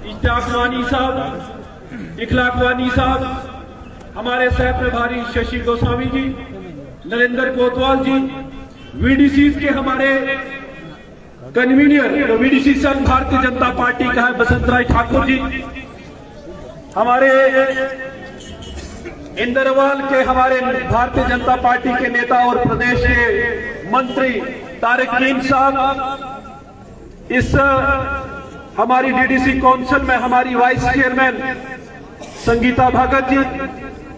इश्तियाक वानी साहब, इखलाक वानी साहब, हमारे सह प्रभारी शशि गोस्वामी जी, नरेंद्र कोतवाल जी, वीडीसी के हमारे कन्वीनियर जो वीडीसी संघ भारतीय जनता पार्टी का है बसंत राय ठाकुर जी, हमारे इंदरवाल के हमारे भारतीय जनता पार्टी के नेता और प्रदेश के मंत्री तारिकीन साहब, इस हमारी डीडीसी काउंसिल में हमारी वाइस चेयरमैन संगीता भगत जी,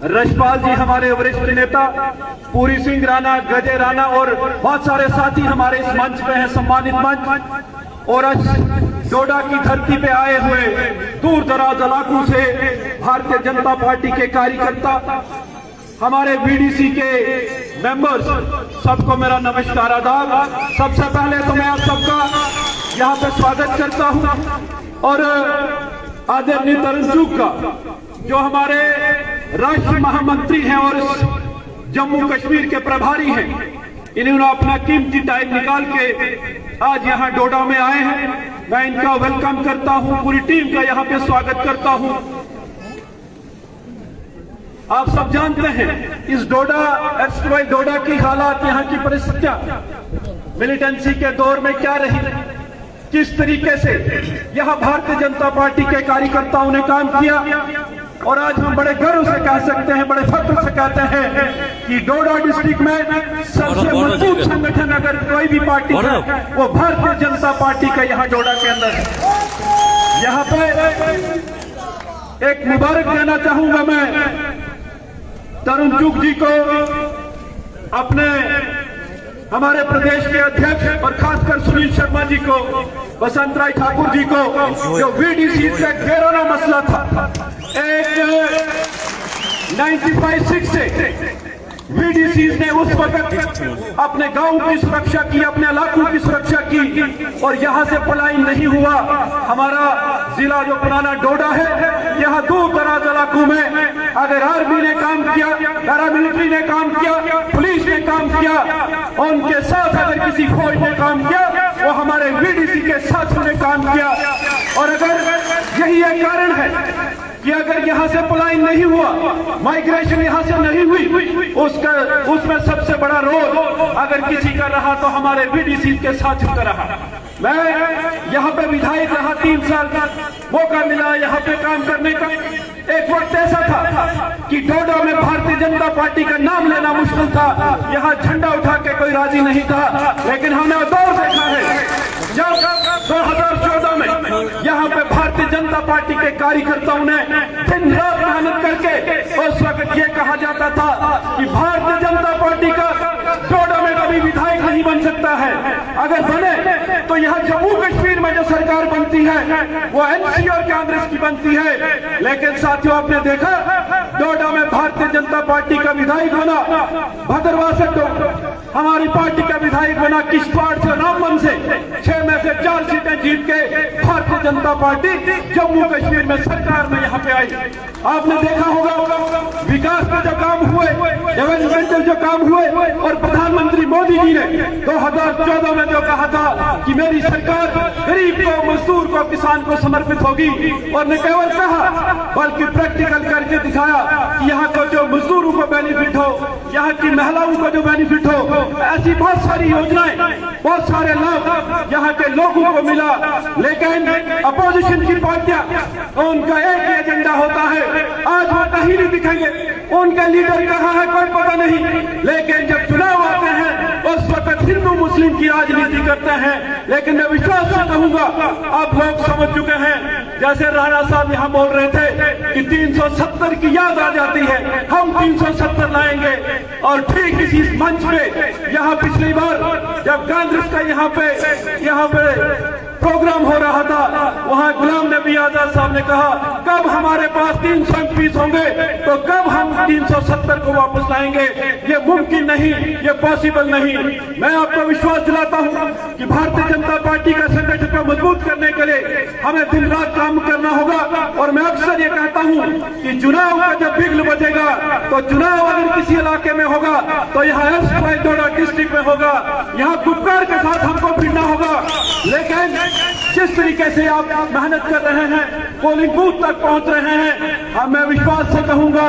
रशपाल जी हमारे वरिष्ठ नेता, पूरी सिंह राणा, गजय राणा और बहुत सारे साथी हमारे इस मंच पे हैं, सम्मानित मंच। और आज डोडा की धरती पे आए हुए दूर दराज इलाकों से भारतीय जनता पार्टी के कार्यकर्ता, हमारे बीडीसी के मेंबर्स, सबको मेरा नमस्कार आदाब। सबसे पहले तो मैं आप सबका यहाँ पे स्वागत करता हूँ और आदरणीय तरुण चुग का जो हमारे राष्ट्रीय महामंत्री हैं और जम्मू कश्मीर के प्रभारी हैं, इन्होंने अपना कीमती टाइम निकाल के आज यहाँ डोडा में आए हैं। मैं इनका वेलकम करता हूँ, पूरी टीम का यहाँ पे स्वागत करता हूँ। आप सब जानते हैं इस डोडा की हालात, यहाँ की परिस्थितियां मिलिटेंसी के दौर में क्या रही, किस तरीके से यहाँ भारतीय जनता पार्टी के कार्यकर्ताओं ने काम किया। और आज हम बड़े गर्व से कह सकते हैं, बड़े फख्र से कहते हैं कि डोडा डिस्ट्रिक्ट में सबसे मजबूत संगठन अगर कोई भी पार्टी है वो भारतीय जनता पार्टी का यहाँ डोडा के अंदर है। यहाँ पे एक मुबारक देना चाहूंगा मैं तरुण चुग जी को, अपने हमारे प्रदेश के अध्यक्ष और खासकर सुनील शर्मा जी को, बसंत राय ठाकुर जी को, जो वीडीसी का घेराना मसला था, एक 95-6 से वीडीसी ने उस वक्त अपने गांव की सुरक्षा की, अपने इलाकों की सुरक्षा की और यहां से पलायन नहीं हुआ। हमारा जिला जो पुराना डोडा है, यहाँ दूर दराज इलाकों में अगर आर्मी ने काम किया, पैरामिलिट्री ने काम किया, पुलिस ने काम किया, उनके साथ अगर किसी फौज ने काम किया, वो हमारे वीडीसी के साथ उन्हें काम किया। और अगर यही एक कारण है कि अगर यहाँ से पलायन नहीं हुआ, माइग्रेशन यहाँ से नहीं हुई, उसमें सबसे बड़ा रोल अगर किसी का रहा तो हमारे वीडीसी के साथियों का रहा। मैं यहाँ पे विधायक रहा 3 साल का, मौका मिला यहाँ पे काम करने का। एक वक्त ऐसा था कि डोडा में भारतीय जनता पार्टी का नाम लेना मुश्किल था, यहाँ झंडा उठा के कोई राजी नहीं था। लेकिन हमने दौर देखा है जब 2014 में यहाँ पे भारतीय जनता पार्टी के कार्यकर्ताओं ने दिन रात मेहनत करके, उस वक्त ये कहा जाता था कि भारतीय जनता पार्टी का डोडा में कभी विधायक नहीं बन सकता है, अगर बने तो यहाँ जम्मू कश्मीर में जो सरकार बनती है वो एनसी और कांग्रेस की बनती है। लेकिन साथियों, आपने देखा डोडा में भारतीय जनता पार्टी का विधायक बना, भद्रवाह से हमारी पार्टी का विधायक बना किश्तवाड़ से, रामबन से 6 में से 4 सीटें जीत के भारतीय जनता पार्टी जम्मू कश्मीर में सरकार में यहाँ पे आई। आपने देखा होगा विकास के जो काम हुए, डेवलपमेंटल जो काम हुए, और प्रधानमंत्री मोदी जी ने 2014 में जो कहा था कि मेरी सरकार गरीब को, मजदूर को, किसान को समर्पित होगी, और न केवल कहा बल्कि प्रैक्टिकल करके दिखाया कि यहाँ को जो मजदूरों को बेनिफिट हो, यहाँ की महिलाओं को जो बेनिफिट हो, ऐसी बहुत सारी योजनाएं, बहुत सारे लाभ यहाँ के लोगों को मिला। लेकिन अपोजिशन की पार्टियां, उनका एक ही एजेंडा होता है, आज वो कहीं नहीं दिखेंगे, उनका लीडर कहाँ है कोई पता नहीं। लेकिन जब चुनाव आते हैं उस वक्त हिंदू मुस्लिम की राजनीति करते हैं। लेकिन मैं विश्वास से कहूंगा, आप लोग समझ चुके हैं, जैसे राणा साहब यहाँ बोल रहे थे कि 370 की याद आ जाती है, हम 370 लाएंगे। और ठीक इसी मंच पे यहाँ पिछली बार जब कांग्रेस का यहाँ पे प्रोग्राम हो रहा था, वहां गुलाम नबी आजाद साहब ने कहा कब हमारे पास 300 एमपीज होंगे तो कब हम 370 को वापस लाएंगे। ये मुमकिन नहीं, ये पॉसिबल नहीं। मैं आपको विश्वास दिलाता हूं कि भारतीय जनता पार्टी का संगठन को मजबूत करने के लिए हमें दिन रात काम करना होगा। और मैं अक्सर ये कहता हूं कि चुनाव का जब बिगल बजेगा तो चुनाव अगर किसी इलाके में होगा तो यहाँ डोडा डिस्ट्रिक्ट में होगा, यहाँ गुप्कार के साथ हमको भिड़ना होगा। लेकिन जिस तरीके से आप मेहनत कर रहे रहे हैं, पोलिंग बूथ तक पहुंच रहे हैं। अब मैं विश्वास से कहूंगा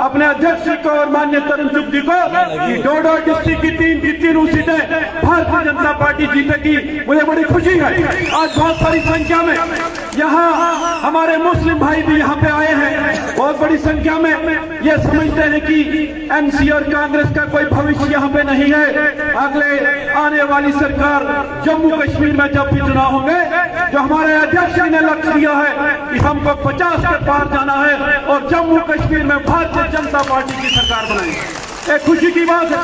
अपने अध्यक्ष जी को और माननीय तरुण चुग जी को कि डोडा डिस्ट्रिक्ट की तीनों सीटें भारतीय जनता पार्टी जीतेगी। मुझे बड़ी खुशी है आज बहुत सारी संख्या में यहाँ हमारे मुस्लिम भाई भी यहाँ पे आए हैं। बहुत बड़ी संख्या में ये समझते हैं कि एमसी और कांग्रेस का कोई भविष्य यहाँ पे नहीं है। अगले आने वाली सरकार जम्मू कश्मीर में जब भी चुनाव होंगे, जो हमारे अध्यक्ष जी ने लक्ष्य दिया है कि हमको 50 के पार जाना है और जम्मू कश्मीर में भारतीय जनता पार्टी की सरकार बनाएंगे। एक खुशी की बात है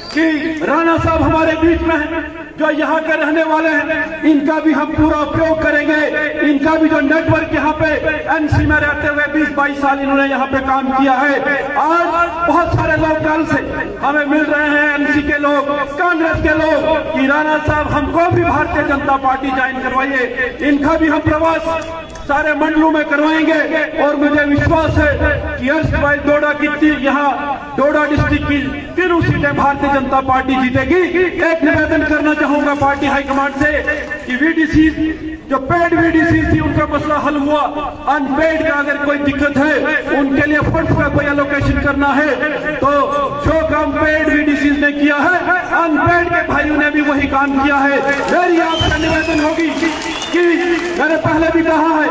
कि राणा साहब हमारे बीच में हैं, जो यहाँ के रहने वाले हैं, इनका भी हम पूरा उपयोग करेंगे। इनका भी जो नेटवर्क यहाँ पे एनसी में रहते हुए 20-22 साल इन्होंने यहाँ पे काम किया है। आज बहुत सारे लोग कल से हमें मिल रहे हैं, एनसी के लोग, कांग्रेस के लोग, कि राणा साहब हमको भी भारतीय जनता पार्टी ज्वाइन करवाइए। इनका भी हम प्रवास सारे मंडलों में करवाएंगे और मुझे विश्वास है कि भाई डोडा की यहाँ डोडा डिस्ट्रिक्ट की तीनों सीटें भारतीय जनता पार्टी जीतेगी। एक निवेदन करना चाहूंगा पार्टी हाईकमांड से कि वीडीसी जो पेड वीडीसी थी उनका मसला हल हुआ। अनपेड का अगर कोई दिक्कत है, उनके लिए फंड का कोई एलोकेशन करना है, तो जो काम पेड वीडीसी ने किया है, अनपेड के भाइयों ने भी वही काम किया है। मेरी आपका निवेदन होगी कि मैंने पहले भी कहा है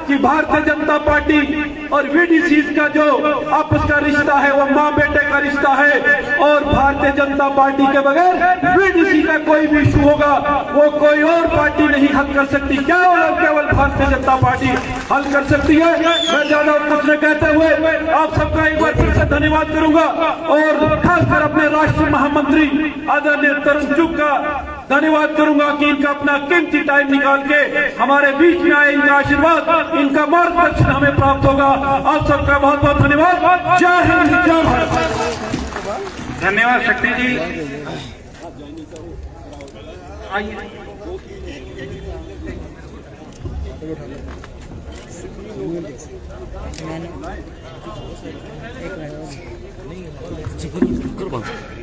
कि भारतीय जनता पार्टी और वीडीसी का जो आपस का रिश्ता है वो माँ बेटे का रिश्ता है, और भारतीय जनता पार्टी के बगैर वीडीसी का कोई भी इशू होगा वो कोई और पार्टी नहीं हल कर सकती, केवल भारतीय जनता पार्टी हल कर सकती है। मैं ज्यादा कुछ न कहते हुए आप सबका एक बार फिर से धन्यवाद करूंगा और खासकर अपने राष्ट्रीय महामंत्री आदरणीय तरुण चुग का धन्यवाद करूंगा कि इनका अपना कीमती टाइम निकाल के हमारे बीच में आए। इनका आशीर्वाद, इनका मार्गदर्शन हमें प्राप्त होगा। आप सबका बहुत बहुत धन्यवाद। जय हिंद, जय भारत। धन्यवाद शक्ति जी। आइए एक मिनट